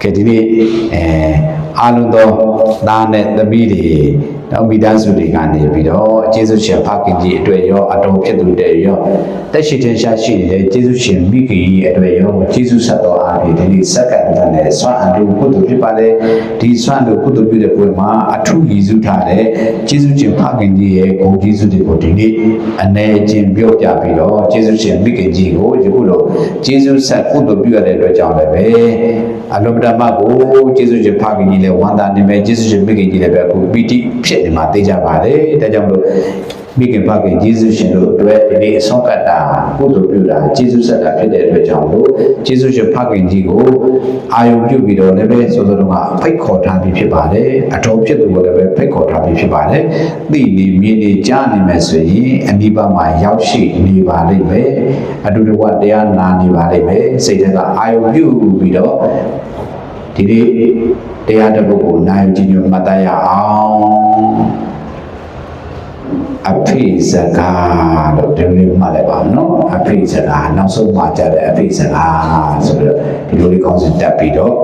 ကဲဒီနေ့အားလုံးသောသားနဲ့သမီးတွေတော့မိသားစုတွေကနေပြီးတော့ကျေးဇူးရှင်ဖခင်ကြီးအတွက်ရောအတော်ဖြစ်သူတဲ့ရောတက်ရှိတင်ရှားရှိနေတဲ့ကျေးဇူးရှင်မိခင်ကြီးအတွက်ရောကျေးဇူးဆက်တော်အားဖြင့်ဒီနေ့စက္ကန့်တည်းနဲ့ဆွမ်းအတူကုသိုလ်ဖြစ်ပါလေဒီဆွမ်းတို့ကုသိုလ်ပြုတဲ့ပွဲမှာအထူးရည်စူးထားတဲ့ကျေးဇူးရှင်ဖခင်ကြီးရဲ့ဂုဏ်ကျေးဇူးတွေကိုဒီနေ့အနေချင်းပြောပြပြီးတော့ကျေးဇူးရှင်မိခင်ကြီးကိုယခုလိုကျေးဇူးဆက်ကုသိုလ်ပြုရတဲ့အတွက်ကြောင့်လည်းပဲအလုံးပဒမကိုကျေးဇူးရှင်ဖခင်ကြီးလည်းဝန္တာနေမယ်ကျေးဇူးရှင်မိခင်ကြီးလည်းပဲအခုပီတိဖြစ်နေမှာသိကြပါတယ်ဒါကြောင့်လို့မိခင်ဖခင်ကျေးဇူးရှင်တို့အတွက်ဒီနေ့အဆုံးကတ်တာကုသိုလ်ပြုတာကျေးဇူးဆက်တာဖြစ်တဲ့အတွက်ကြောင့်လို့ကျေးဇူးရှင်ဖခင်ကြီးကိုအာယုံပြုပြီးတော့လည်းပဲဆိုတော့ကဖိတ်ခေါ်ထားပြီးဖြစ်ပါတယ်အတော်ဖြစ်သူကိုလည်းပဲဖိတ်ခေါ်ထားပြီးဖြစ်ပါတယ်သိနေမြင်နေကြားနေမယ်ဆိုရင်အနိဗ္ဗာန်မှာရောက်ရှိနေပါလိမ့်မယ်အတူတကွတရားနာနေပါလိမ့်မယ်စိတ်ထဲကအာယုံပြုပြီးတော့ဒီနေ့တရားတစ်ပုဒ်ကိုနိုင်ကြည်ညိုမှတ်သားရအောင်အဖိစကားလို့ဒီလိုမှလည်းပါနော်အဖိစကားနောက်ဆုံးမှကြတဲ့အဖိစကားဆိုတော့ဒီလိုလေးကောင်းစင်တက်ပြီးတော့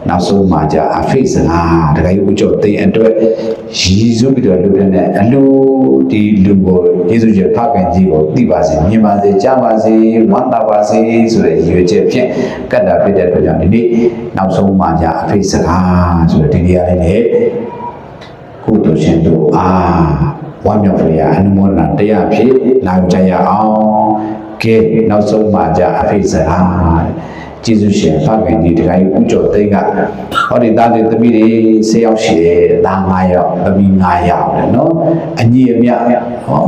နောက်ဆုံးမှကြအဖိစကားတခါကြီးဦးကျော်သိရင်အတွက်ရည်စုပြီးတော့လုပ်တဲ့အလူဒီလူကိုယေရှုရဲ့ဖခင်ကြီးကိုသိပါစေမြင်ပါစေကြားပါစေဝမ်းသာပါစေဆိုတဲ့ရည်ရွယ်ချက်ဖြင့်ကတ်တာဖြစ်တဲ့အတွက်ကြောင့်ဒီနေ့နောက်ဆုံးမှကြအဖိစကားဆိုတဲ့ဒီနေရာလေးနဲ့ကုသိုလ်ရှင်တို့ဝမ်းမြောက်ဖွယ်ရာအနုမောဒနာတရားဖြစ်လာကြရအောင်ကဲနောက်ဆုံးမှကြအဖိစကားကျေးဇူးရှင်ဖခင်ကြီးတခါကြီးဦးကျော်သိန်းကဟောဒီသားတွေသမီးတွေ10ယောက်ရှိတယ်သား9ယောက်သမီး9ယောက်နော်အညီအမျှဟော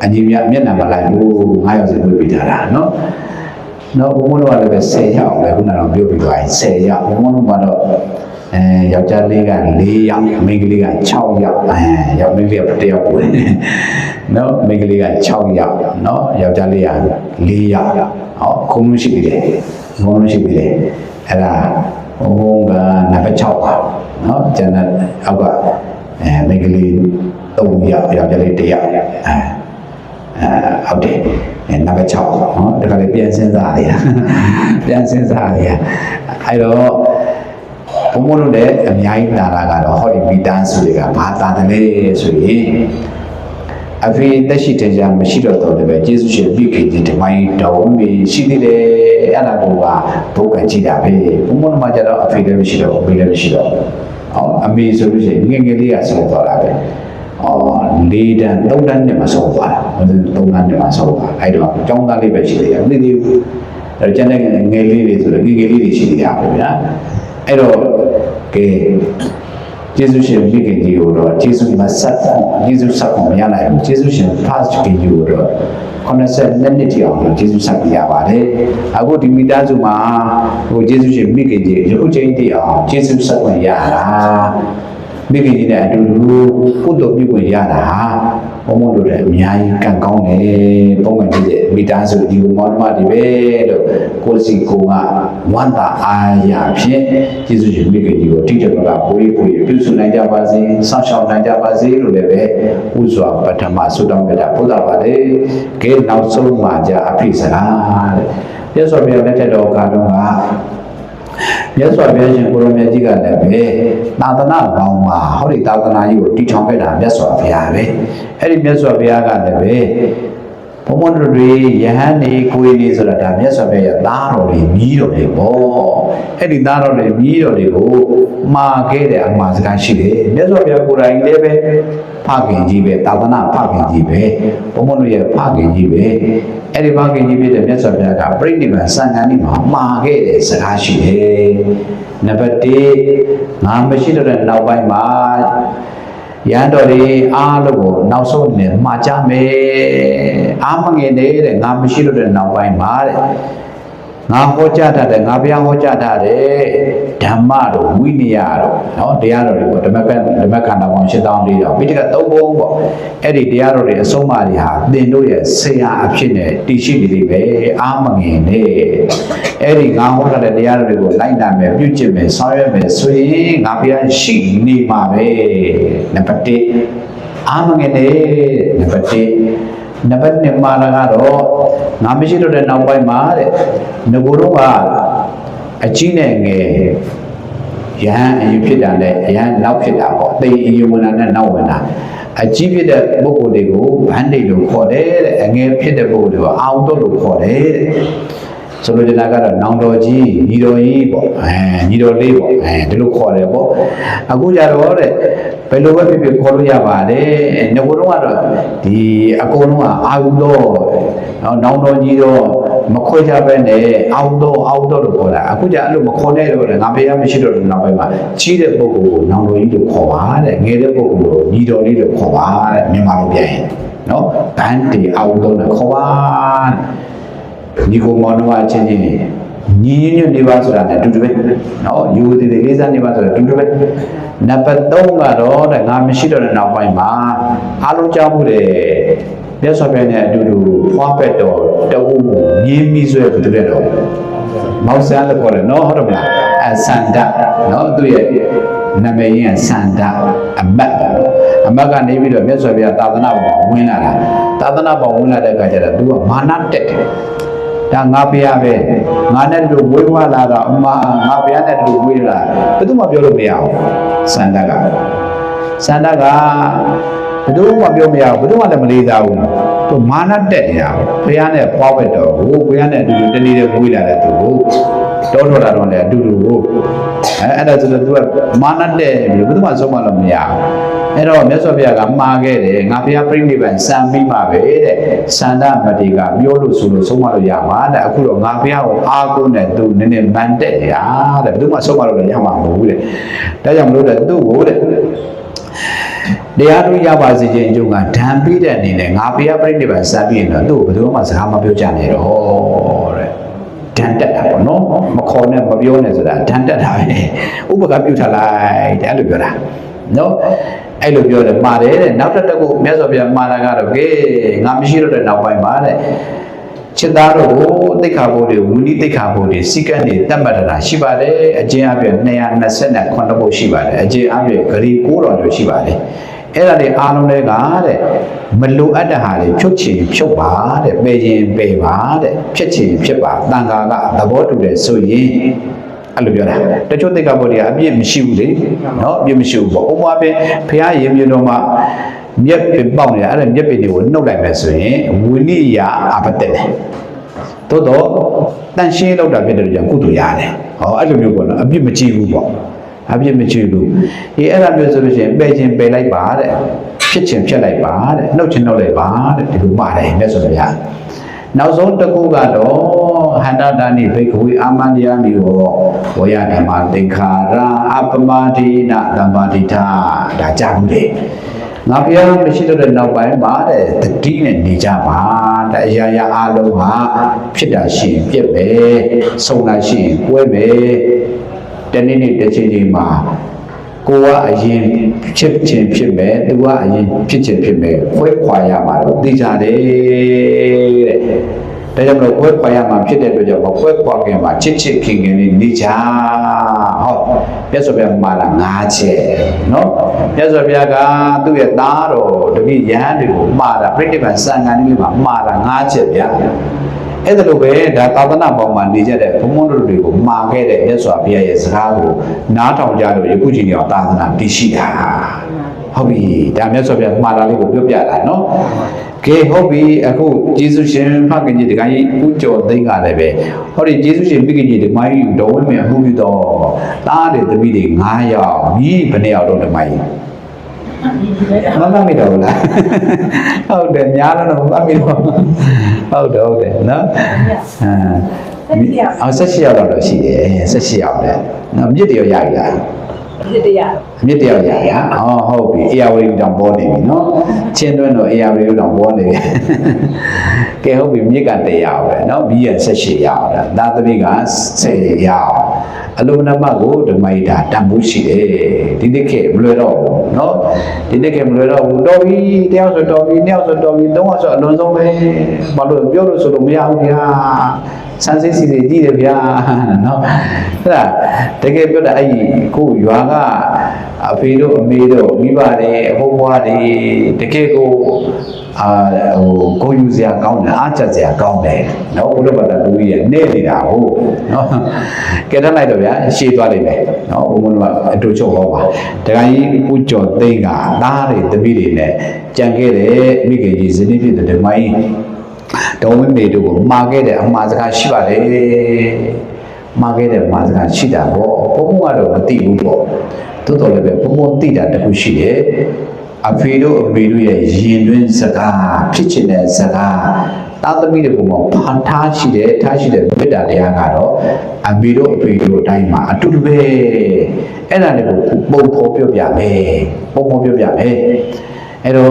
အညီမျှမျက်နှာမလိုက်ဘူး9ယောက်စီဝေးပြီးထားတာနော်ဘုံဘုံတို့ကလည်းပဲ10ယောက်ပဲခုနကတော့ပြောပြီးသွားရင်10ယောက်ဘုံဘုံတို့ကတော့ယောက်ျားလေးက4ယောက်မိန်းကလေးက6ယောက်ယောက်မိန်းကလေးက1ယောက်ပို့တယ်နော်မိန်းကလေးက6ယောက်နော်ယောက်ျားလေးက4ယောက်ဟောခုံးရှိပြီလေခုံးရှိပြီလေအဲ့ဒါဘုံကနံပါတ်6ပါနော်ကျန်တဲ့အောက်ကမိန်းကလေး3ယောက်ယောက်ျားလေး1ယောက်ဟုတ်တယ်နံပါတ်6နော်ဒါကလည်းပြန်စဉ်းစားရပြန်စဉ်းစားရအဲ့တော့ဘုံဘုံတို့လည်းအများကြီးတာတာကတော့ဟောဒီမိသားစုတွေကဘာတာတယ်လဲဆိုရင်အဖေတက်ရှိတဲ့ကြမရှိတော့တော့လည်းပဲကျေးဇူးရှင်မိခင်ကြီးဒီမိုင်းတော်မီရှိသေးတယ်အဲ့ဒါကိုကဘုတ်ကကြည့်တာပဲဘုံဘုံတို့မှကျတော့အဖေလည်းမရှိတော့အမေလည်းမရှိတော့အမေဆိုလို့ရှိရင်ငယ်ငယ်လေးကဆုံးသွားတာပဲ4တန်း3တန်းနဲ့မှဆုံးသွားတာ3တန်းနဲ့မှဆုံးသွားအဲ့တော့အကြောင်းသားလေးပဲရှိသေးတယ်မသိသေးဘူးအဲ့ကျန်တဲ့ငယ်လေးတွေဆိုတော့ငယ်ငယ်လေးတွေရှိသေးတာပဲဗျာအဲ့တော့ကဲကျေးဇူးရှင်မိခင်ကြီးကိုတော့ကျေးဇူးမဆက်ကျေးဇူးဆက်ဖို့မရနိုင်ဘူးကျေးဇူးရှင် fast ခင်ကြီးကိုတော့82နှစ်တိအောင်ကျေးဇူးဆက်ပြရပါတယ်အခုဒီမိသားစုမှာဟိုကျေးဇူးရှင်မိခင်ကြီးယခုချိန်တိအောင်ကျေးဇူးဆက်ခွင့်ရတာမိခင်ကြီးနဲ့အတူတူကုသိုလ်ပြုခွင့်ရတာဘုံဘုံတို့လည်းအများကြီးကံကောင်းတယ်ပုံမှန်ကြီးတဲ့မိသားစုဒီမောင်နှမတွေပဲလို့ကိုစီကိုကဝန္တာအားရဖြင့်ကျေးဇူးရှင်မိခင်ကြီးကိုတိကျကကိုယ်ပြုစုနိုင်ကြပါစေဆောင်းရှောက်နိုင်ကြပါစေလို့လည်းပဲဥစွာပထမဆုတောင်းကြတာဘုရားပါတယ်ကဲနောက်ဆုံးမှာကြအဖိစကားတဲ့ပြည့်စုံပြည့်လက်ထက်တော်ကတော့မြတ်စွာဘုရားရှင်ကိုရမကြီးကလည်းပဲသာသနာပေါင်းမှာဟောဒီသာသနာကြီးကိုတည်ထောင်ခဲ့တာမြတ်စွာဘုရားပဲအဲ့ဒီမြတ်စွာဘုရားကလည်းပဲဘုံဘုံတို့တွေယဟန်နေကိုယ်နေဆိုတာဒါမြတ်စွာဘုရားရဲ့သားတော်တွေမြီးတော်တွေပေါ့အဲ့ဒီသားတော်တွေမြီးတော်တွေကိုမှာခဲ့တဲ့အမှားစကားရှိတယ်မြတ်စွာဘုရားကိုယ်တိုင်လည်းပဲဖခင်ကြီးပဲသာသနာဖခင်ကြီးပဲဘုံဘုံတို့ရဲ့ဖခင်ကြီးပဲအဲ့ဒီဖခင်ကြီးဖြစ်တဲ့မြတ်စွာဘုရားကပြိဋိဘံစံဃာနိမှာမှာခဲ့တဲ့စကားရှိတယ်နံပါတ်1ငါမရှိတော့တဲ့နောက်ပိုင်းမှာရန်တော်တွေအားလုံးကိုနောက်ဆုံးနဲ့မှာကြမယ်အားမငယ်တဲ့ငါမရှိတော့တဲ့နောက်ပိုင်းမှာတဲ့ငါဟောကြားတတ်တယ်ငါဘုရားဟောကြားတတ်တယ်ဓမ္မတို့ဝိနည်းတို့နော်တရားတော်တွေပေါ့ဓမ္မခန္ဓာပေါင်း8000လေးတော့ပိဋက3ဘုံပေါ့အဲ့ဒီတရားတော်တွေအဆုံးအမတွေဟာသင်တို့ရဲ့ဆရာအဖြစ်နဲ့တည်ရှိနေပြီပဲအားမငယ်နဲ့အဲ့ဒီငါဟောတဲ့တရားတော်တွေကိုလိုက်နာမယ်ပြုကျင့်မယ်ဆောင်ရွက်မယ်ဆိုရင်ငါဘုရားရှိနေမှာပဲနံပါတ်1အားမငယ်နဲ့နံပါတ်1နံပါတ်2မှာကတော့ငါမရှိတော့တဲ့နောက်ပိုင်းမှာတဲ့ငကိုတော့ကအကြီးနဲ့ငယ် ယဟန်အယူဖြစ်တာနဲ့ယဟန်နောက်ဖြစ်တာပေါ့သိအယူဝင်တာနဲ့နောက်ဝင်တာအကြီးဖြစ်တဲ့ပုဂ္ဂိုလ်တွေကိုဗန္တိလို့ခေါ်တယ်တဲ့အငယ်ဖြစ်တဲ့ပုဂ္ဂိုလ်တွေကိုအာဟုတုလို့ခေါ်တယ်တဲ့ဆိုလိုချင်တာကတော့နောင်တော်ကြီးညီတော်ကြီးပေါ့ညီတော်လေးပေါ့ဒီလိုခေါ်တယ်ပေါ့အခုကြတော့တဲ့ဘယ်လိုပဲဖြစ်ဖြစ်ခေါ်လို့ရပါတယ်ငါတို့ကတော့ဒီအကုန်လုံးကအာဟုတော်နောင်တော်ကြီးတော့မခွဲကြပဲနဲ့အာဟုတော်လို့ခေါ်တာအခုကြအဲ့လိုမခေါ်နဲ့တော့ငါဖေရမရှိတော့တဲ့နောက်ပိုင်းမှာကြီးတဲ့ပုဂ္ဂိုလ်ကိုနောင်တော်ကြီးလို့ခေါ်ပါတဲ့ငယ်တဲ့ပုဂ္ဂိုလ်ကိုညီတော်လေးလို့ခေါ်ပါတဲ့မြန်မာလိုပြန်ရင်နော်ဗန္တိအာဟုတော်နဲ့ခေါ်ပါညီကောင်မောင်တို့အချင်းချင်းညီညွတ်နေပါဆိုတာနဲ့အတူတူပဲနော်ယူတည်တည်လေးစားနေပါဆိုတာအတူတူပဲနံပါတ်3ကတော့တဲ့ငါမရှိတော့တဲ့နောက်ပိုင်းမှာအားလုံးကြောက်မှုတယ်မြတ်စွာဘုရားနဲ့အတူတူဖွားပက်တော်တအုပ်မြင်းမိဆွဲဘယ်သူလဲတော့မောက်ဆန်းလို့ခေါ်တယ်နော်ဟုတ်တယ်မလားစန္ဒနော်သူရဲ့နာမည်ရင်းစန္ဒအမတ်ကနေပြီးတော့မြတ်စွာဘုရားသာသနာ့ဘောင်ဝင်လာတာသာသနာ့ဘောင်ဝင်လာတဲ့အခါကျတော့ तू ကမာနတက်တယ်ဒါငါဖျားပဲငါနဲ့တို့ဝေးဝါလာတော့အမငါဖျားနဲ့တို့ဝေးလာဘယ်သူမှပြောလို့မရအောင်စန္ဒကဘယ်သူမှပြောမရဘူးဘယ်သူမှလည်းမလေးစားဘူးသူမာနတက်နေတာဖျားနဲ့ပွားပဲတော့ဟိုဖျားနဲ့အတူတူတနေ့တည်းဝေးလာတဲ့သူကိုတောတော်တာတော့လည်းအတူတူကိုအဲ့ဒါဆိုတော့ तू ကမာနတက်ပြီးဘယ်သူမှဆုံးမလို့မရဘူးအဲ့တော့မြတ်စွာဘုရားကမှားခဲ့တယ်ငါဘုရားပြိဋိဘံစံပြီးမှပဲတဲ့စန္ဒမတိကပြောလို့ဆိုလို့ဆုံးမလို့ရမှာတဲ့အခုတော့ငါဘုရားကိုအားကိုးနဲ့သူနည်းနည်းမန်တက်ရတဲ့ဘယ်သူမှဆုံးမလို့လည်းရမှာမဟုတ်ဘူးတဲ့ဒါကြောင့်မလို့တဲ့သူ့ကိုတဲ့တရားတို့ရပါစေခြင်းအကျိုးကဓာန်ပြီးတဲ့အနေနဲ့ငါဘုရားပြိဋိဘံစံပြီးရင်တော့သူ့ကိုဘယ်သူမှစကားမပြောကြနဲ့တော့တဲ့ဓာန်တက်တာပေါ့နော်မခေါ်နဲ့မပြောနဲ့ဆိုတာဓာန်တက်တာပဲဥပကပြုထားလိုက်တဲ့အဲ့လိုပြောတာနော်အဲ့လိုပြောတယ်မှားတယ်တဲ့နောက်တစ်ခုမြတ်စွာဘုရားမှားတာကတော့ကဲငါမရှိတော့တဲ့နောက်ပိုင်းမှာတဲ့จิตသားတို့ကိုသိက္ခာပုဒ်တွေဝိနည်းသိက္ခာပုဒ်တွေစိကံတွေတတ်မှတ်တာရှိပါတယ်အကျဉ်းအပြည့်229ပုဒ်ရှိပါတယ်အကျဉ်းအပြည့်ဂရီ9တော်ကျော်ရှိပါတယ်အဲ့ဒါတွေအားလုံးတွေကတဲ့မလိုအပ်တဲ့ဟာတွေဖြုတ်ချင်ဖြုတ်ပါတဲ့ပယ်ရင်ပယ်ပါတဲ့ဖြစ်ချင်ဖြစ်ပါတန်ခါကသဘောတူတယ်ဆိုရင်အဲ့လိုပြောတာတချို့သိက္ခာပုဒ်တွေကအပြည့်မရှိဘူးလေနော်အပြည့်မရှိဘူးပေါ့ဥပမာပဲဘုရားရင်မြတော်မှာမြက်ပင်ပေါက်နေတာအဲ့ဒါမြက်ပင်တွေကိုနှုတ်လိုက်မယ်ဆိုရင်ဝိနည်းရာအပတက်တယ်သို့တော့တန်ရှင်းလောက်တာဖြစ်တယ်ကြောင့်ကုသိုလ်ရတယ်ဟောအဲ့လိုမျိုးပေါ့နော်အပြည့်မကြည့်ဘူးပေါ့အပြည့်မကြည့်ဘူးဒီအဲ့ဒါမျိုးဆိုလို့ရှိရင်ပယ်ခြင်းပယ်လိုက်ပါတဲ့ဖြစ်ခြင်းဖြစ်လိုက်ပါတဲ့နှုတ်ခြင်းနှုတ်လိုက်ပါတဲ့ဒီလိုပါတယ်မြတ်စွာဘုရားနောက်ဆုံးတစ်ခုကတော့ဟန္တာတာနိဘိက္ခဝေအာမန္တယာမိဟောဝေယဓမ္မသင်္ခါရအပမတိနသမ္ပါတိထဒါကြဘူးလေငါဘုရားမရှိတော့တဲ့နောက်ပိုင်းမှာတဲ့တတိနဲ့နေကြပါတဲ့အရာရာအလုံးဟာဖြစ်တာရှိရင်ပြက်ပဲဆုံးတာရှိရင်ကွဲပဲတနေ့နေ့တစ်ချိန်ချိန်မှာကိုကအရင်ဖြစ်ခြင်းဖြစ်မယ်သူကအရင်ဖြစ်ခြင်းဖြစ်မယ်ခွဲခွာရမှာတော့သိကြတယ်တဲ့ဒါကြောင့်မလို့ခွဲခွာရမှာဖြစ်တဲ့အတွက်ကြောင့်မခွဲခွာခင်မှာချစ်ချစ်ခင်ခင်လေးနေကြဟောမြတ်စွာဘုရားမှာလာ9ချက်နော်မြတ်စွာဘုရားကသူ့ရဲ့သားတော်တပည့်ယဟန်တွေကိုမှာတာပြိဋိဘံစံဃာနည်းလေးမှာမှာတာ9ချက်ဗျာအဲ့ဒါလိုပဲဒါသာသနာပေါင်းမှာနေကြတဲ့ဘုံဘုံတို့တွေကိုမှာခဲ့တဲ့မြတ်စွာဘုရားရဲ့စကားကိုနားထောင်ကြလို့ယခုချိန်ကြောင့်သာသနာတည်ရှိတာဟုတ်ပြီဒါမြတ်စွာဘုရားမှာတာလေးကိုပြောပြတာနော်ကဲဟုတ်ပြီအခုယေရှုရှင်ဖခင်ကြီးဒီကကြီးဥကျော်သိန်းကလည်းပဲဟောဒီယေရှုရှင်ဖခင်ကြီးဒီမိုင်းတော်ဝင်မြအမှုပြုတော့သားတွေသမီးတွေ9ယောက်မိဘယ်နှယောက်တော့ဒီမိုင်းမမမိတော့လားဟုတ်တယ်များတော့မမမိတော့ဟုတ်တယ်နော်18ယောက်တော့ရှိတယ်18ယောက်လေနော်မြစ်တရောရည်လားမြစ်တရောရည်ဟုတ်ပြီအေယာဝတီတောင်ပေါ်နေပြီနော်ချင်းတွင်းတော့အေယာဝတီတောင်ပေါ်နေပြီကဲဟုတ်ပြီမြစ်က100ပဲနော်ဘီးရ18ယောက်ဒါသမီးက10ယောက်အလိုနမကိုဓမ္မိတာတန်ဖိုးရှိတယ်ဒီတစ်ခေတ်မလွယ်တော့ဘူးเนาะဒီတစ်ခေတ်မလွယ်တော့ဘူးတော်ပြီတယောက်ဆိုတော်ပြီနှစ်ယောက်ဆိုတော်ပြီသုံးယောက်ဆိုအလွန်ဆုံးပဲဘာလို့ပြောလို့ဆိုလို့မရဘူးဗျာစမ်းစစ်စီစီကြည့်တယ်ဗျာเนาะအဲ့ဒါတကယ်ပြောတာအဲ့ကိုရွာက အဖေတို့အမေတို့မိဘတွေအဖိုးဘွားတွေတကယ်ကိုကိုယူစရာကောင်းတယ်အားကျစရာကောင်းတယ်နော်ဘုရားဘာသာလူကြီးရနေနေတာဟုတ်နော်ကဲတက်လိုက်တော့ဗျာရှေ့သွားလိမ့်မယ်နော်ဘုံဘုံကအတူချုပ်ဟောပါတခါကြီးဦးကျော်သိန်းကသားတွေတပည့်တွေနဲ့ကြံခဲ့တဲ့မိခင်ကြီးဇနီးဖြစ်တဲ့ဓမ္မကြီးတော်ဝင်းမေတို့ကိုမှာခဲ့တဲ့အမှားစကားရှိပါတယ်မှာခဲ့တဲ့အမှားစကားရှိတာပေါ့ဘုံဘုံကတော့မသိဘူးပေါ့တိုးတော်လည်းပဲဘုံဘုံသိတာတခုရှိတယ်အဖေတို့အမေတို့ရဲ့ရင်တွင်းစကားဖြစ်ချင်တဲ့စကားသားသမီးတွေပုံမှာဖန်ထားရှိတဲ့မေတ္တာတရားကတော့အမေတို့အဖေတို့အတိုင်းမှာအတူတူပဲအဲ့ဒါလေးကိုပုံဖော်ပြပြမယ်ပုံဖော်ပြပြမယ်အဲ့တော့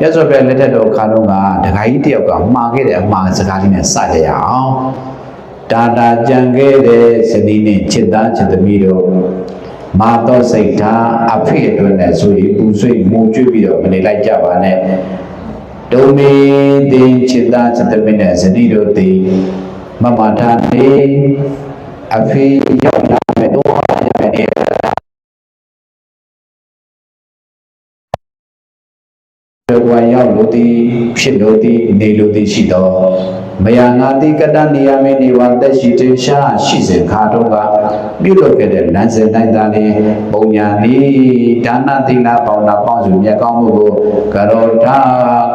ရသော်ပြလက်ထက်တော်ခါတော့ကဒကာကြီးတယောက်ကမှားခဲ့တဲ့အမှားစကားလေးနဲ့စကြရအောင်တာတာကြံခဲ့တဲ့ဇနီးနဲ့ချစ်သားချစ်သမီးတို့မာတော့စိတ်ထားအဖေအတွက်နဲ့ဆိုရင်ပူဆွေးမှုကျွေးပြီးတော့မနေလိုက်ကြပါနဲ့ဒုံမီတင်ချစ်သားချစ်သမီးနဲ့ဇနီးတို့သည်မမထားနေအဖေရောက်လာမယ်တော့ရတယ်ဘဝရောက်လို့သည်ဖြစ်လို့သည်နေလို့သည်ရှိသောမယာငါတိကတနေရမင်းနေဝသက်ရှိတင်ရှားရှိစဉ်ခါတော့ကပြုလုပ်ခဲ့တဲ့လမ်းစဉ်တိုင်းသားလေးပုံညာနီဒါနသီလပေါနာပေါင်းစုမြတ်ကောင်းမှုကိုကရောဓာ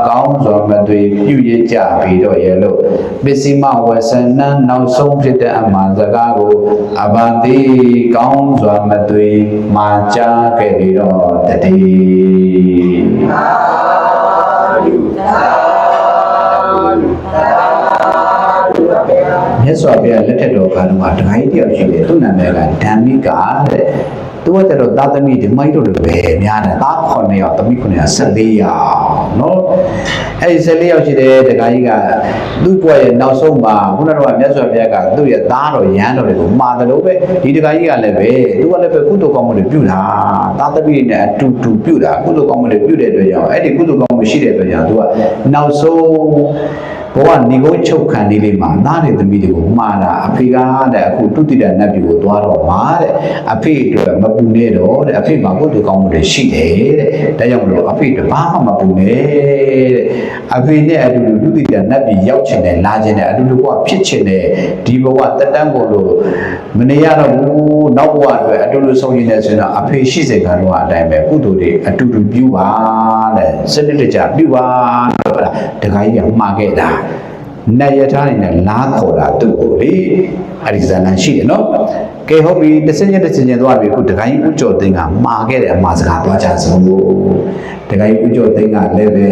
ကောင်းစွာမသွေပြုရကြပြီးတော့ရဲ့လို့ပစ္စည်းမဝဆနံနောက်ဆုံးဖြစ်တဲ့အမှန်စကားကိုအဘတိကောင်းစွာမသွေမှာကြားခဲ့ပြီးတော့တည်းမြတ်စွာဘုရားလက်ထက်တော်ကလည်းဒကာကြီးတယောက်ရှိတယ်သူ့နာမည်ကဓမ္မိကတဲ့သူကကျတော့သားသမီးဒီမိုက်တို့တွေပဲများတယ်သား9ယောက်သမီး9ယောက်14ယောက်နော်အဲဒီ14ယောက်ရှိတယ်ဒကာကြီးကသူ့ဘွားရဲ့နောက်ဆုံးမှာခုနကတော့မြတ်စွာဘုရားကသူ့ရဲ့သားတော်ရဟန်းတော်တွေကိုမှာတယ်လို့ပဲဒီဒကာကြီးကလည်းပဲသူကလည်းပဲကုသိုလ်ကောင်းမှုတွေပြုတာသားသမီးတွေနဲ့အတူတူပြုတာကုသိုလ်ကောင်းမှုတွေပြုတဲ့အတွက်ကြောင့်အဲ့ဒီကုသိုလ်ကောင်းမှုရှိတဲ့အတွက်ကြောင့်သူကနောက်ဆုံးဘဝနေကုန်းချုပ်ခံနေလေးမှာသားတွေသမီးတွေကိုမှားတာအဖေကတဲ့အခုတုတိတနတ်ပြည်ကိုသွားတော့မှာတဲ့အဖေအတွက်မပူနဲ့တော့တဲ့အဖေမှာကုသိုလ်ကောင်းမှုတွေရှိတယ်တဲ့ဒါကြောင့်မလို့အဖေတဘာမှမပူနဲ့တဲ့အဖေနဲ့အတူတူတုတိတနတ်ပြည်ရောက်ချင်တယ်လာချင်တယ်အတူတူဘဝဖြစ်ချင်တယ်ဒီဘဝတက်တန်းကုန်လို့မနေရတော့ဘူးနောက်ဘဝအတွက်အတူတူဆုံးရင်လည်းဆိုတော့အဖေရှိစေကတော့အတိုင်းပဲကုသိုလ်တွေအတူတူပြုပါတဲ့စနစ်တကျပြုပါတော့ဒကာကြီးကမှားခဲ့တာနတ်ရထားနေနဲ့လားခေါ်တာသူ့ကိုလေအဲ့ဒီဇာလန်ရှိတယ်နော်ကဲဟုတ်ပြီတစ်စင်းချင်းသွားပြီအခုဒကာကြီးဦးကျော်သိန်းကမှားခဲ့တဲ့အမှားစကားသွားကြဆုံးလို့ဒကာကြီးဦးကျော်သိန်းကလည်းပဲ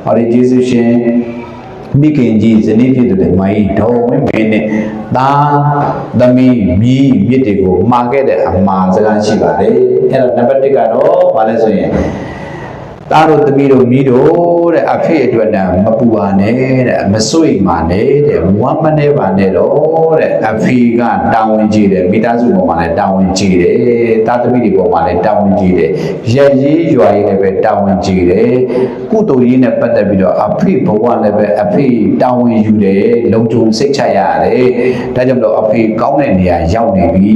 ဟောဒီယေရှုရှင်မိခင်ကြီးဇနီးဖြစ်တဲ့မိုင်းတော်ဝင်းမင်းနဲ့သားသမီးမိမြစ်တွေကိုမှားခဲ့တဲ့အမှားစကားရှိပါတယ်အဲ့တော့နံပါတ်1ကတော့ဘာလဲဆိုရင်သားတို့သမီးတို့မိတို့တဲ့အဖေအတွက်နဲ့မပူပါနဲ့တဲ့မစိုးရိမ်ပါနဲ့တဲ့ဝမ်းမနေပါနဲ့တော့တဲ့အဖေကတာဝန်ကြီးတယ်မိသားစုပေါ်မှာလည်းတာဝန်ကြီးတယ်သားသမီးတွေပေါ်မှာလည်းတာဝန်ကြီးတယ်ရက်ရေးရွာရေးလည်းပဲတာဝန်ကြီးတယ်ကုသိုလ်ရေးနဲ့ပတ်သက်ပြီးတော့အဖေဘဝလည်းပဲအဖေတာဝန်ယူတယ်လုံခြုံစိတ်ချရတယ်ဒါကြောင့်မလို့အဖေကောင်းတဲ့နေရာရောက်နေပြီ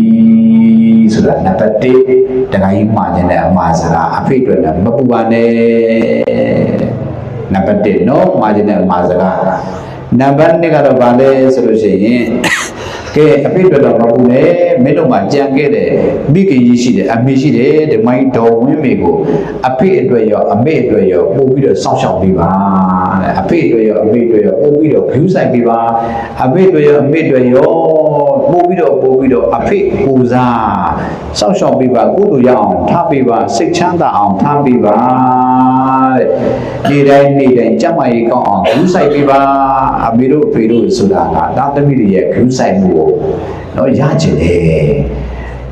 ဆိုတာနံပါတ်1တခါကြီးမှာကျင်တဲ့အမှားစကားအဖေအတွက်လည်းမပူပါနဲ့နံပါတ်1နော်မှာကျင်တဲ့အမှားစကားနံပါတ်2ကတော့ဗာလဲဆိုလို့ရှိရင်ကဲအဖေအတွက်တော့မပူနဲ့မင်းတို့မှကြံခဲ့တဲ့မိခင်ကြီးရှိတယ်အမေရှိတယ်ဒီမိုင်းတော်ဝင်းမေကိုအဖေအတွက်ရောအမေအတွက်ရောပို့ပြီးတော့စောင့်ရှောက်ပေးပါတဲ့အဖေအတွက်ရောအမေအတွက်ရောပို့ပြီးတော့ဂရုစိုက်ပေးပါအဖေအတွက်ရောအမေအတွက်ရောပို့ပြီးတော့အဖေကိုစားစောင့်ရှောက်ပေးပါကုသိုလ်ရအောင်ထားပေးပါစိတ်ချမ်းသာအောင်ထားပေးပါတဲ့နေ့တိုင်းကြမ်းမာရေးကောင်းအောင်ဂရုစိုက်ပေးပါအမေတို့အဖေတို့ဆိုတာကသားသမီးတွေရဲ့ဂရုစိုက်မှုကိုတော့ရချင်တယ်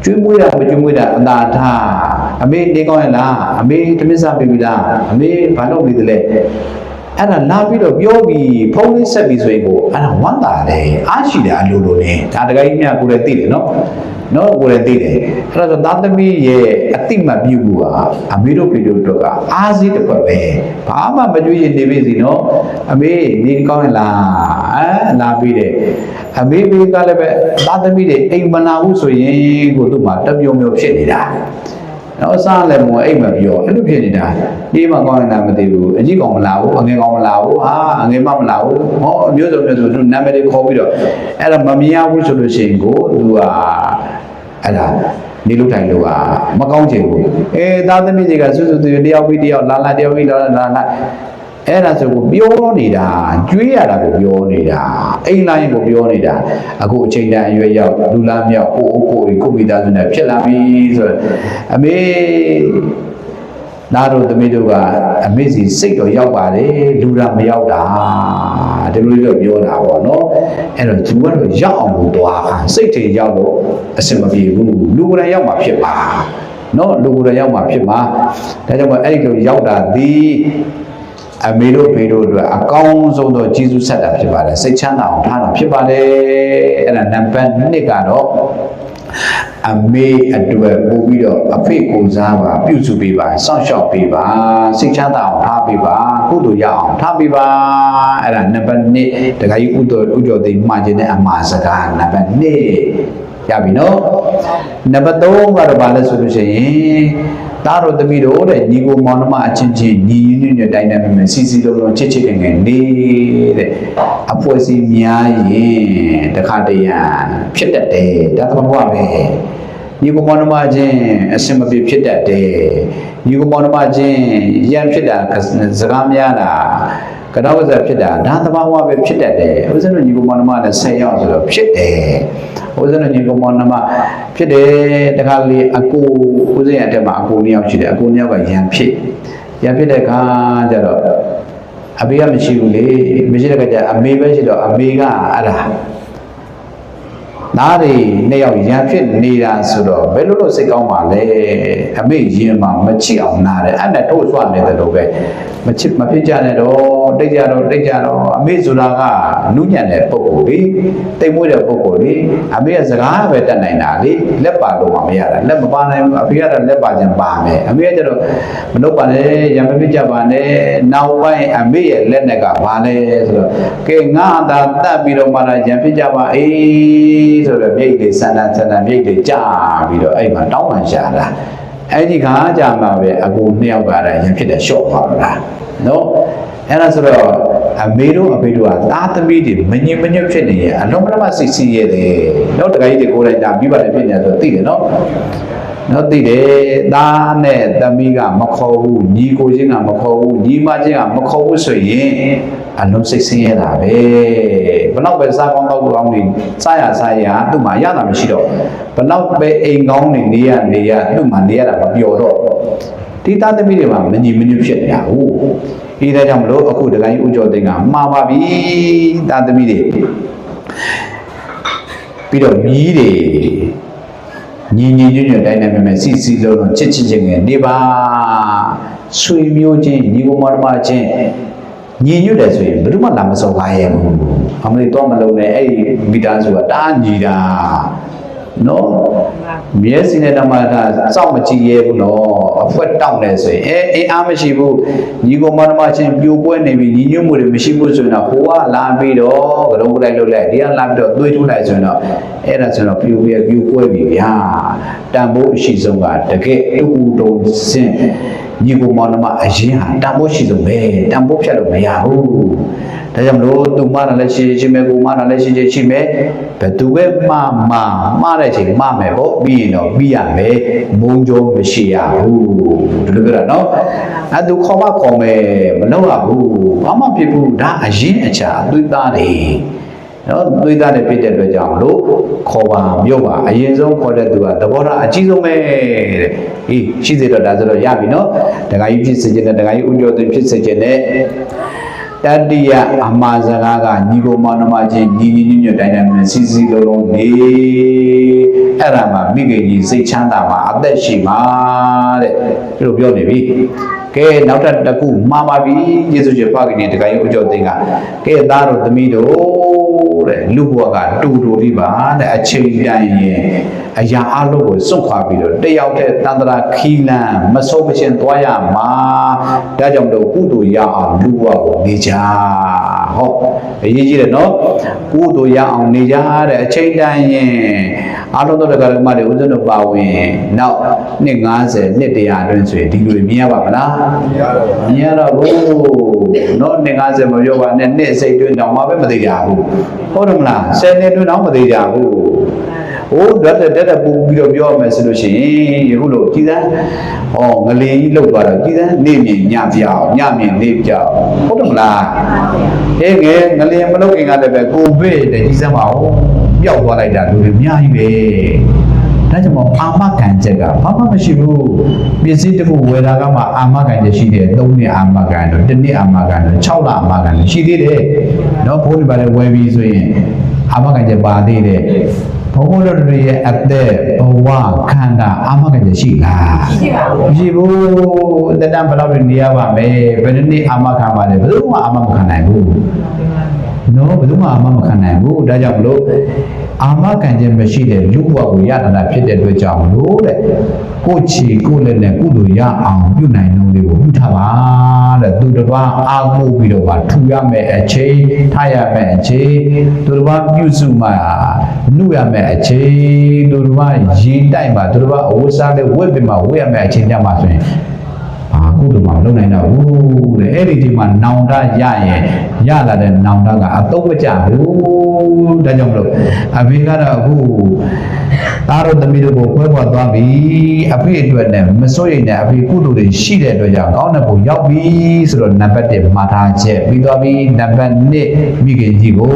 ကျွေးမွေးတာမကျွေးမွေးတာအသာထားအမေနေကောင်းရဲ့လားအမေတမစ္ဆာပေးပြီလားအမေဘာလုပ်နေသလဲအဲ့ဒါလာပြီးတော့ပြောပြီးဖုန်းလေးဆက်ပြီးဆိုရင်ကိုအဲ့ဒါဝမ်းသာတယ်အားရှိတယ်အလိုလိုနဲ့ဒါတကယ်ကြီးများကိုယ်လည်းသိတယ်နော်ကိုယ်လည်းသိတယ်အဲ့တော့သားသမီးရဲ့အတိမတ်ပြုမှုကအမေတို့ဖေတို့တို့ကအားစီးတစ်ပတ်ပဲဘာမှမကြွေးရင်နေပြီစီနော်အမေနေကောင်းရဲ့လားလာပြီးတယ်အမေကလည်းပဲသားသမီးတွေအိမ်မနာဘူးဆိုရင်ကိုသူ့မှာတပြုံပြုံဖြစ်နေတာ နော်စားလည်းမဝင်အိမ်မပြောအဲ့လိုဖြစ်နေတာဒီမှာကောင်းနေတာမသိဘူးအကြီးကောင်မလာဘူးအငယ်ကောင်မလာဘူးဟာအငယ်မမလာဘူးဟောအမျိုးစုံမျိုးစုံသူနာမည်တွေခေါ်ပြီးတော့အဲ့ဒါမမြင်ရဘူးဆိုလို့ရှိရင်ကိုသူကအဲ့ဒါနေလို့ထိုင်လို့ကမကောင်းချင်ဘူးသားသမီးတွေကစွတ်စွတ်တယောက်ပြီးတယောက်လာတယောက်ပြီးလာအဲ့ဒါဆိုကိုပြောနေတာကျွေးရတာကိုပြောနေတာအိမ်လိုင်းကိုပြောနေတာအခုအချိန်တန်အရွယ်ရောက်လူလားမြောက်ကိုမိသားစုနဲ့ဖြစ်လာပြီဆိုတော့အမေသားတို့သမီးတို့ကအမေစီစိတ်တော့ရောက်ပါတယ်လူလားမရောက်တာဒီလိုတော့ပြောတာပေါ့နော်အဲ့တော့သူကတော့ရောက်အောင်လို့သွားစိတ်တွေရောက်လို့အဆင်မပြေဘူးလူကိုယ်တိုင်ရောက်မှဖြစ်ပါနော်လူကိုယ်တိုင်ရောက်မှဖြစ်ပါဒါကြောင့်မို့အဲ့ဒီလိုရောက်တာဒီအမေတို့ဖေတို့အတွက်အကောင်းဆုံးသောကျေးဇူးဆက်တာဖြစ်ပါတယ်စိတ်ချမ်းသာအောင်ထားတာဖြစ်ပါတယ်အဲ့ဒါနံပါတ်1ကတော့အမေအတွက်ပို့ပြီးတော့အဖေကိုစားပါပြုစုပေးပါစောင့်ရှောက်ပေးပါစိတ်ချမ်းသာအောင်ထားပေးပါကုသိုလ်ရအောင်ထားပေးပါအဲ့ဒါနံပါတ်2တခါကြီးဥတော်သိမှားခြင်းနဲ့အမှားစကားနံပါတ်2ရပြီနော်နံပါတ်3ကတော့ဘာလဲဆိုလို့ရှိရင်သားတို့သမီးတို့တဲ့ညီကိုမောင်နှမအချင်းချင်းညီညွတ်ညွတ်တိုင်းတိုင်းနဲ့စီစီလုံးလုံးချစ်ချစ်ငယ်ငယ်နေတဲ့အဖွဲ့အစည်းများရင်တခါတရံဖြစ်တတ်တယ်ဒါသဘောပဲညီကိုမောင်နှမချင်းအစင်မပြေဖြစ်တတ်တယ်ညီကိုမောင်နှမချင်းရံဖြစ်တာစကားများတာကတော့ဆက်ဖြစ်တာဒါသဘာဝပဲဖြစ်တတ်တယ်ဦးဇင်းတို့ညီကိုမောင်နှမနဲ့10ယောက်ဆိုတော့ဖြစ်တယ်ဦးဇင်းတို့ညီကိုမောင်နှမဖြစ်တယ်တခါလေအကိုဦးဇင်းရဲ့အထက်မှာအကို2ယောက်ရှိတယ်အကို2ယောက်ကရံဖြစ်တဲ့အခါကျတော့အဖေကမရှိဘူးလေမရှိတဲ့အခါကျအမေပဲရှိတော့အမေကအဲ့ဒါသားတွေ2ယောက်ရံဖြစ်နေတာဆိုတော့ဘယ်လိုလုပ်စိတ်ကောင်းပါလဲအမေရင်မှာမချစ်အောင်နားတယ်အဲ့နဲ့ထိုးဆွနေတယ်လို့ပဲမချစ်မဖြစ်ကြနဲ့တော့တိတ်ကြတော့အမေဆိုတာကနုညံ့တဲ့ပုံကိုလေတိတ်မွေးတဲ့ပုံကိုလေအမေကစကားပဲတတ်နိုင်တာလေလက်ပါလို့မရတာလက်မပါနိုင်ဘူးအဖေကတော့လက်ပါခြင်းပါမယ်အမေကကျတော့မလုပ်ပါနဲ့ရံမဖြစ်ကြပါနဲ့နောက်ပိုင်းအမေရဲ့လက်နဲ့ကဘာလဲဆိုတော့ကဲငါသာတတ်ပြီးတော့မှရံဖြစ်ကြပါအေးဆိုတော့မြိတ်တွေဆန္ဒမြိတ်တွေကြာပြီးတော့အဲ့မှာတောင်းပန်ရှာတာအဲ့ဒီခါကြာမှာပဲအကူ2ယောက်ကလည်းရံဖြစ်တဲ့ရှော့ပါလားနော်အဲ့ဒါဆိုတော့အမေတို့အဖေတို့ကသားသမီးတွေမညင်မညွတ်ဖြစ်နေရအလုံးမလုံးမစိတ်စီးရတယ်နော်တခါကြီးတွေကိုယ်တိုင်ဒါပြီးပါတယ်ဖြစ်နေဆိုသိတယ်နော်သိတယ်သားနဲ့သမီးကမခေါ်ဘူးညီကိုချင်းကမခေါ်ဘူးညီမချင်းကမခေါ်ဘူးဆိုရင်အလုံးစိတ်ဆင်းရဲတာပဲဘလောက်ပဲစားကောင်းတော့ကောင်းနေစားရသူ့မှာရတာမရှိတော့ဘလောက်ပဲအိမ်ကောင်းနေနေရသူ့မှာနေရတာမပျော်တော့ဒီသားသမီးတွေမှာမညီမညွတ်ဖြစ်နေတာဟုတ်ဒီဒါကြောင့်မလို့အခုတခါကြီးဦးကျော်သိန်းကမှားပါပြီသားသမီးတွေပြီးတော့မြီးတွေညီညွတ်တိုင်းနဲ့စီလုံးချစ်ချင်းငယ်နေပါဆွေမျိုးချင်းညီကိုမောင်နှမချင်းညီညွတ်တယ်ဆိုရင်ဘယ်သူမှလာမစော်ကားရဘူးအမလေးတော့မလုံးနဲ့အဲ့ဒီမိသားစုကတားညီတာနော်မျက်စိနဲ့တမတာစောင့်မကြည့်ရဲဘူးနော်အဖွက်တောင့်တယ်ဆိုရင်အေးအားမရှိဘူးညီကိုမောင်နှမချင်းပြိုပွဲနေပြီညီညွတ်မှုတွေမရှိဘူးဆိုရင်တော့ဟိုကလာပြီးတော့ကလုံးကလိုက်လုပ်လိုက်ဒီကလာပြီးတော့သွေးထိုးလိုက်ဆိုရင်တော့အဲ့ဒါဆိုတော့ပြိုပွဲပြီဗျာတန်ဖိုးအရှိဆုံးကတကယ်တူတုံစင်ညီကိုမောင်နှမအရင်ဟာတန်ဖိုးရှိဆုံးပဲတန်ဖိုးဖြတ်လို့မရဘူးဒါကြောင့်မလို့သူမနာလည်းရှိမယ်ကိုမနာလည်းရှိမယ်ဘယ်သူပဲမှားတဲ့ချိန်မှားမယ်ပေါ့ပြီးရင်တော့ပြီးရမယ်မုံကြုံမရှိရဘူးဒီလိုပြောတာနော်အဲ့သူခေါ်မယ်မလုပ်ရဘူးဘာမှဖြစ်ဘူးဒါအရင်အချာသွေးသားတယ်နော်သွေးသားတယ်ဖြစ်တဲ့အတွက်ကြောင့်လို့ခေါ်ပါမြို့ပါအရင်ဆုံးခေါ်တဲ့သူကသဘောထားအကြီးဆုံးပဲတဲ့အေးရှိသေးတော့ဒါဆိုတော့ရပြီနော်တခါကြီးဖြစ်စေခြင်းနဲ့တခါကြီးဦးကျော်သိန်းဖြစ်စေခြင်းနဲ့တတိယအမှားစကားကညီကိုမောင်နှမချင်းညီညွတ်တိုင်းနဲ့စီလုံးနေအဲ့ဒါမှမိခင်ကြီးစိတ်ချမ်းသာမှာအသက်ရှိမှာတဲ့ဒီလိုပြောနေပြီကဲနောက်တစ်ခုမှားပါပြီယေရှုရှင်ဖခင်ကြီးတခါကြီးဦးကျော်သိန်းကကဲသားတို့သမီးတို့တဲ့လူဘဝကတူဒီပါတဲ့အချိန်တိုင်းရင်အရာအလုံးကိုစွန့်ခွာပြီးတော့တယောက်တည်းတန်တရာခီလန်မဆုံးမချင်းသွားရမှာဒါကြောင့်တော့ကုသိုလ်ရအောင်လူဘဝကိုနေကြ ဟောအရေးကြီးတယ်နော်ကုသိုလ်ရအောင်နေကြတဲ့အချိန်တိုင်းရင်အားလုံးသောတရားဓမ္မတွေဥစဉ်တို့ပါဝင်နောက်နှစ်90နှစ်100အတွင်းဆိုရင်ဒီလိုမြင်ရပါမလားမြင်ရတော့ဘူးနော်နှစ်90မပြောပါနဲ့နှစ်စိတ်တွင်းတောင်မှပဲမသိကြဘူးဟုတ်တယ်မလား10နှစ်တွင်းတောင်မသိကြဘူးဟိုတက်ပူပြီးတော့ပြောမယ်ဆိုလို့ရှိရင်ယခုလို့ကြည်စမ်းငလင်းကြီးလှုပ်သွားတော့ကြည်စမ်းနေမြင်ညပြောင်းညမြင်နေပြောင်းဟုတ်တယ်မလားငယ်ငလင်းမလှုပ်ခင်ကလည်းပဲကိုဗစ်တဲ့ကြည်စမ်းပါဦးပျောက်သွားလိုက်တာလူတွေအများကြီးပဲဒါကြောင့်မို့အာမခံချက်ကဘာမှမရှိဘူးပစ္စည်းတစ်ခုဝယ်တာကမှအာမခံချက်ရှိတယ်3နှစ်အာမခံတော့1နှစ်အာမခံတော့6လအာမခံတော့ရှိသေးတယ်နော်ဘိုးတွေပါလေဝယ်ပြီးဆိုရင်အာမခံချက်ပါသေးတယ်ဘုံဘုံတို့တွေရဲ့အသက်ဘဝခန္ဓာအာမခံချက်ရှိလားမရှိဘူးတတဘယ်လောက်နေရပါမယ်ဘယ်နှစ်အာမခံပါလဲဘယ်သူမှအာမမခံနိုင်ဘူးနော်ဘယ်သူမှအာမမခံနိုင်ဘူးဒါကြောင့်မလို့အာမခံခြင်းမရှိတဲ့လူဘဝကိုရတာဖြစ်တဲ့အတွက်ကြောင့်လို့တဲ့ကိုချီကိုလည်းနဲ့ကုသိုလ်ရအောင်ပြုနိုင်နှုန်းလေးကိုပြုထားပါတဲ့သူတစ်ပါးအားကိုးပြီးတော့ထူရမယ်အချိန်ထားရမယ်အချိန်သူတစ်ပါးပြုစုမှနှုရမယ်အချိန်သူတစ်ပါးရေတိုက်မှသူတစ်ပါးအဝတ်စားလေးဝတ်ပြီးမှဝတ်ရမယ်အချိန်ကြမှာဆိုရင်ကုသိုလ်မှာလုံနိုင်တော့ဘူးတဲ့အဲ့ဒီဒီမှာနောင်တရရင်ရလာတဲ့နောင်တကအသုံးမကျဘူးဒါကြောင့်မလို့အဖေကတော့အခုသားတို့သမီးတို့ကိုခွဲခွာသွားပြီအဖေအတွက်နဲ့မစိုးရိမ်နဲ့အဖေကုသိုလ်တွေရှိတဲ့အတွက်ကြောင့်ကောင်းတဲ့ပုံရောက်ပြီဆိုတော့နံပါတ်1မှားထားချက်ပြီးသွားပြီနံပါတ်2မိခင်ကြီးကို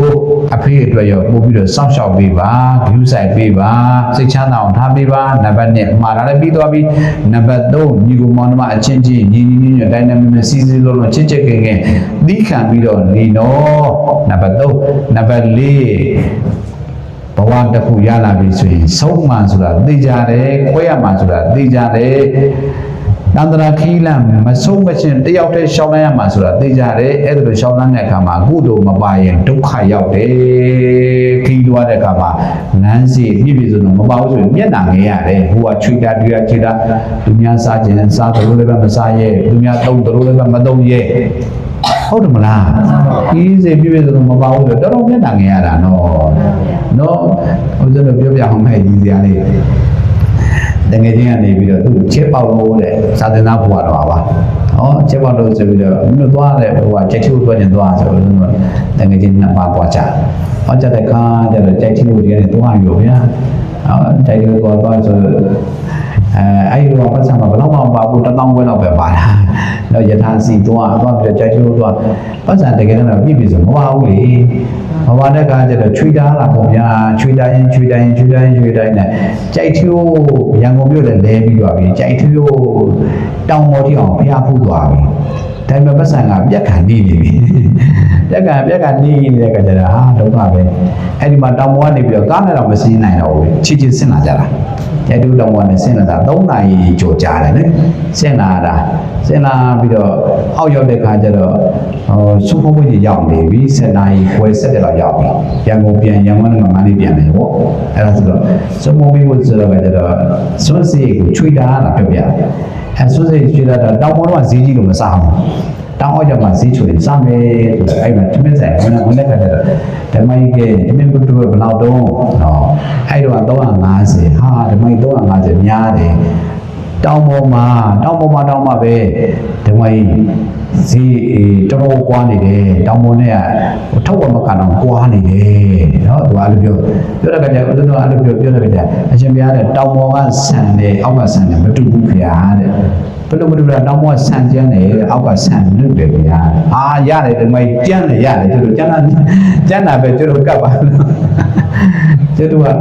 အဖေအတွက်ရောပို့ပြီးတော့စောင့်ရှောက်ပေးပါဂရုစိုက်ပေးပါစိတ်ချမ်းသာအောင်ထားပေးပါနံပါတ်2မှားထားလည်းပြီးသွားပြီနံပါတ်3ညီကိုမောင်နှမအချင်းချင်းညီတိုင်းနဲ့မစီစီလုံးလုံးချစ်ချစ်ခင်ခင်သီးခံပြီးတော့နေတော့နံပါတ်3နံပါတ်4ဘဝတစ်ခုရလာပြီဆိုရင်ဆုံးမှဆိုတာသိကြတယ်ခွဲရမှဆိုတာသိကြတယ်တန္တရာခီးလမ်းမဆုံးမချင်းတယောက်တည်းရှောင်းလိုက်ရမှဆိုတာသိကြတယ်အဲ့ဒါလိုရှောင်းလန်းတဲ့အခါမှာကုသိုလ်မပါရင်ဒုက္ခရောက်တယ်ခီးသွားတဲ့အခါမှာလမ်းစီပြည့်ပြည့်စုံစုံမပါဘူးဆိုရင်မျက်နှာငယ်ရတယ်ဟိုကချွေတာတွေ့ချေတာသူများစားခြင်းစားတယ်လို့လည်းမစားရဲသူများသုံးတယ်လို့လည်းမသုံးရဲဟုတ်တယ်မလားဒီစိပြည့်ပြည့်စုံစုံမပါဘူးဆိုတော့တော်တော်မျက်နှာငယ်ရတာနော်ဟိုစတော့ပြောပြအောင်မဲ့ကြီးစရာလေးတကယ်ချင်းကနေပြီးတော့သူ့ချက်ပေါက်လို့တဲ့စာသင်သားဘုရားတော်ပါချက်ပေါက်လို့ဆိုပြီးတော့မင်းတို့သွားတယ်ဟိုကချက်ချိုးသွားခြင်းသွားဆိုတော့တကယ်ချင်းနှစ်ပါးသွားကြကြတဲ့ခါကျတော့ချက်ချိုးတွေကနေသွားရောဗျာချက်ချိုးသွားဆိုအဲ့ဒီတော့ပတ်စံမှာဘယ်တော့မှမပါဘူး1000ခွဲလောက်ပဲပါတာတော့ယထာစီသွားပြီးတော့ချက်ချိုးသွားပတ်စံတကယ်တော့ပြည့်ပြည့်စုံမပါဘူးလေမပါတဲ့ခါကျတော့ချွေတားလာပေါ့ဗျာချွေတိုင်းနဲ့ကြိုက်ထီးရန်ကုန်မြို့လည်းလဲပြီးသွားပြီကြိုက်ထီးတောင်ပေါ်ထိအောင်ဖျားဖူးသွားပြီဒါပေမဲ့ပတ်စံကပြက်ခံနေပြီပြက်ခံနေတဲ့ခါကျတော့ဒုက္ခပဲအဲ့ဒီမှာတောင်ပေါ်ကနေပြီးတော့ကားနဲ့တော့မစင်းနိုင်တော့ဘူးချစ်ဆင်းလာကြတာကျတူတောင်ပေါ်နဲ့ဆင်းလာတာ3နာရီကျော်ကြာတယ်လေဆင်းလာပြီးတော့အောက်ရောက်တဲ့ခါကျတော့စုပ်ဖို့ကြီးရောက်နေပြီ7နာရီခွဲ7လောက်ရောက်ပြီရန်ကုန်နဲ့မန္တလေးပြန်တယ်ပေါ့အဲ့ဒါဆိုတော့စုပ်ဖို့ကြီးဆိုတော့ကျတော့စွန်းစီကိုချွေတာလာပြပြစွန်းစီချွေတာတောင်ပေါ်တော့ဈေးကြီးလို့မစားဘူးတောင်အောက်ကျမှဈေးချွေစားမယ်ဆိုတော့အဲ့မှာတမင်ဆိုင်ဝင်တဲ့ခါကျတော့ဓမ္မကြီးကတမင်ဘုဒ္ဓဘယ်လောက်တော့အဲ့တော့350ဓမ္မကြီး350များတယ်တောင်ပေါ်မှာပဲဓမ္မကြီးဈေးတော်တော်ကွာနေတယ်တောင်ပေါ်နဲ့ထုတ်ဝမကန်တော့ကွာနေတယ်နော်သူအဲ့လိုပြောတဲ့ခါကျဦးဇင်းတို့အဲ့လိုပြောတဲ့ခါကျအရှင်ဘုရားတဲ့တောင်ပေါ်ကဆန်တယ်အောက်ကဆန်တယ်မတူဘူးခင်ဗျာတဲ့ဘယ်လိုမတူလဲတောင်ပေါ်ဆန်ကျန်းတယ်အောက်ကဆန်လွတ်တယ်ခင်ဗျာရတယ်ဓမ္မကြီးကျန်းတယ်ရတယ်သူတို့ကျန်းတာပဲသူတို့ကပ်ပါကျတော့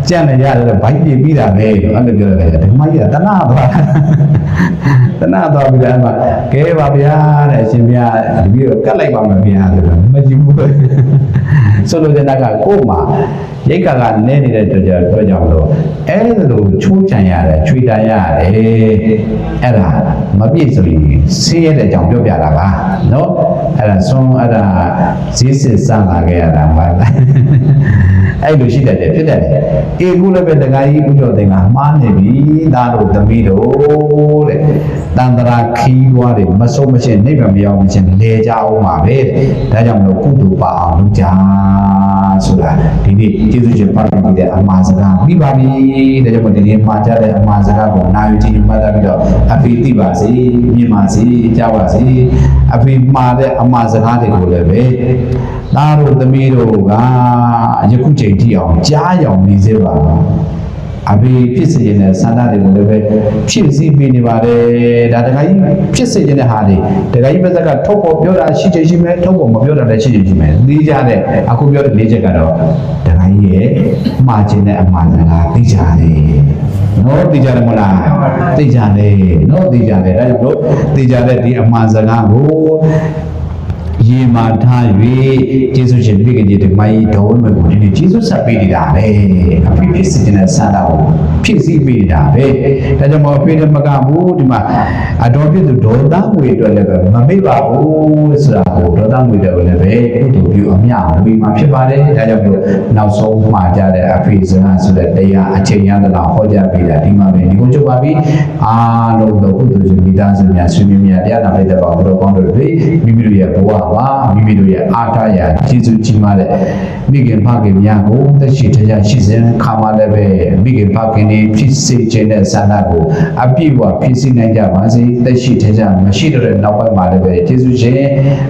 ကြံ့နေရတယ်ဘိုက်ပြပြီးတာပဲအဲ့လိုပြောတယ်ဓမ္မကြီးကတဏှာသွားပြီးတော့ကဲပါဗျာတဲ့အရှင်ဘုရားတပည့်တော့ကတ်လိုက်ပါမယ်ဗျာဆိုတော့မကြည့်ဘူးဆိုလိုတဲ့ကကို့မှာရိတ်ကနဲနေတဲ့အတွက်ကြောင့်လို့အဲ့လိုချိုးချံရတယ်ချွေတန်ရတယ်အဲ့ဒါမပြည့်စုံရင်ဆေးရတဲ့ကြောင့်ပြောပြတာပါနော်အဲ့ဒါဈေးစစ်စမ်းလာခဲ့ရတာပါ အဲ့လိုရှိတတ်တယ်ဖြစ်တတ်တယ်အေကုလည်းပဲတခါကြီးဥကျော်တင်ကမှားနေပြီသားတို့သမီးတို့တဲ့တန်တရာခီးွားတွေမဆုံးမရှင်းနိဗ္ဗာန်မရောက်မချင်းလဲကြအောင်ပါပဲတဲ့ဒါကြောင့်မလို့ကုသိုလ်ပါအောင်လုပ်ကြဆိုတာဒီနေ့ကျေးဇူးရှင်ပတ်ပြီးတဲ့အမှားစကားပြီးပါပြီဒါကြောင့်မို့ဒီနေ့မှာကြားတဲ့အမှားစကားကိုနာယူကြည့်မှတ်သားပြီးတော့အဖေသိပါစေမြင်ပါစေကြားပါစေအဖေမှားတဲ့အမှားစကားတွေကိုလည်းပဲသားတို့သမီးတို့ကယခုချိန်ထိအောင်ကြားရောင်နေစေပါအဖေဖြစ်စေတဲ့ဆန္ဒတွေကိုလည်းပဲဖြစ်စည်းပေးနေပါတယ်ဒါတခါကြီးဖြစ်စေတဲ့ဟာတွေတခါကြီးဘက်ကထုတ်ပေါ်ပြောတာရှိချင်ရှိမယ်ထုတ်ပေါ်မပြောတာလည်းရှိချင်ရှိမယ်သိကြတဲ့အခုပြောတဲ့၄ချက်ကတော့တခါကြီးရဲ့မှားခြင်းတဲ့အမှားစကားသိကြတယ်နော်သိကြတယ်မလားသိကြတယ်နော်သိကြတယ်ဒါကြောင့်လို့သိကြတဲ့ဒီအမှားစကားကိုရေမာထား၍ကျေးဇူးရှင်မိခင်ကြီးဒီမိုင်းတော်ဝဲမဲ့ကိုဒီနေ့ကျေးဇူးဆက်ပေးနေတာပဲအဖေဖြစ်စီတဲ့ဆန္ဒကိုဖြစ်စီပေးနေတာပဲဒါကြောင့်မို့အဖေလည်းမကဘူးဒီမှာအတော်ပြည့်သူဒေါသငွေအတွက်လည်းပဲမမေ့ပါဘူးဆိုတာကိုဒေါသငွေတွေကိုလည်းပဲကုသိုလ်ပြုအမြဝေမှာဖြစ်ပါတယ်ဒါကြောင့်မို့နောက်ဆုံးမှာကြတဲ့အဖေစကားဆိုတဲ့တရားအချိန်ရသလားဟောကြားပေးတာဒီမှာပဲဒီကိုချုပ်ပါပြီအားလုံးသောကုသိုလ်ရှင်မိသားစုများဆွေမျိုးများတရားနာပိတ္တပါဘုရားကောင်းတို့တွေမိမိတို့ရဲ့ဘဝပါမိမိတို့ရဲ့အားထားရာကျေးဇူးကြီးမားတဲ့မိခင်ဖခင်များကိုသက်ရှိတရားရှိစဉ်ခါမှလည်းပဲမိခင်ဖခင်တွေဖြစ်စေခြင်းတဲ့ဆန္ဒကိုအပြည့်အဝဖြစ်စေနိုင်ကြပါစေသက်ရှိတရားမရှိတဲ့နောက်ပိုင်းမှာလည်းပဲကျေးဇူးရှင်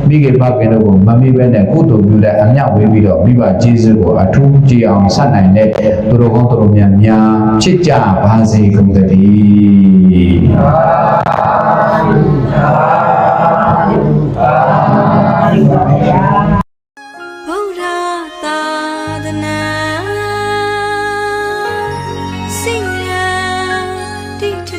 မိခင်ဖခင်တို့ကိုမမေ့ဘဲနဲ့ကုသိုလ်ပြုတဲ့အမြဝေးပြီးတော့မိဘကျေးဇူးကိုအထူးကြည်အောင်ဆက်နိုင်တဲ့သူတော်ကောင်းသူတော်များများဖြစ်ကြပါစေကုန်သတည်းဗုဒ္ဓသာသနာစိတ်ရတိထ